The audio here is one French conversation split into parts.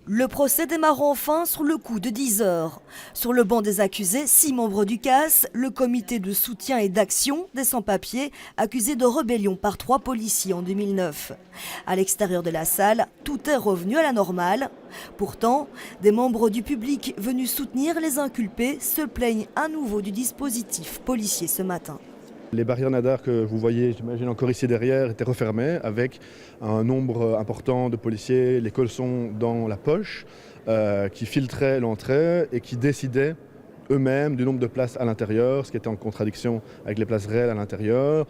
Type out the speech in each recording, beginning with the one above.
Le procès démarre enfin sur le coup de 10 heures. Sur le banc des accusés, 6 membres du CAS, le comité de soutien et d'action des sans-papiers, accusés de rébellion par 3 policiers en 2009. À l'extérieur de la salle, tout est revenu à la normale. Pourtant, des membres du public venus soutenir les inculpés se plaignent à nouveau du dispositif policier ce matin. Les barrières nadar que vous voyez, j'imagine encore ici derrière, étaient refermées avec un nombre important de policiers, les colsons dans la poche, qui filtraient l'entrée et qui décidaient eux-mêmes du nombre de places à l'intérieur, ce qui était en contradiction avec les places réelles à l'intérieur.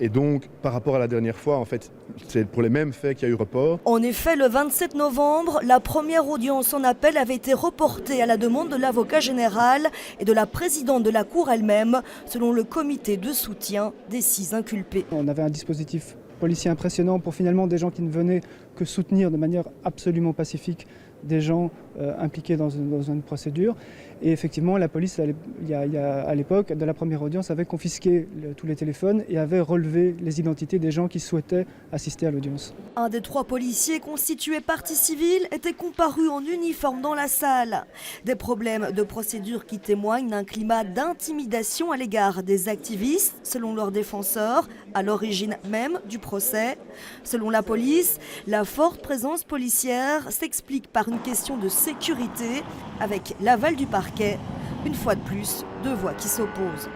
Et donc, par rapport à la dernière fois, en fait, c'est pour les mêmes faits qu'il y a eu report. En effet, le 27 novembre, la première audience en appel avait été reportée à la demande de l'avocat général et de la présidente de la Cour elle-même, selon le comité de soutien des 6 inculpés. On avait un dispositif policier impressionnant pour finalement des gens qui ne venaient que soutenir de manière absolument pacifique des gens impliqués dans une procédure. Et effectivement, la police, à l'époque de la première audience, avait confisqué tous les téléphones et avait relevé les identités des gens qui souhaitaient assister à l'audience. Un des 3 policiers constitués partie civile était comparu en uniforme dans la salle. Des problèmes de procédure qui témoignent d'un climat d'intimidation à l'égard des activistes, selon leurs défenseurs, à l'origine même du procès. Selon la police, la forte présence policière s'explique par une question de sécurité, avec l'aval du parquet. Une fois de plus, 2 voix qui s'opposent.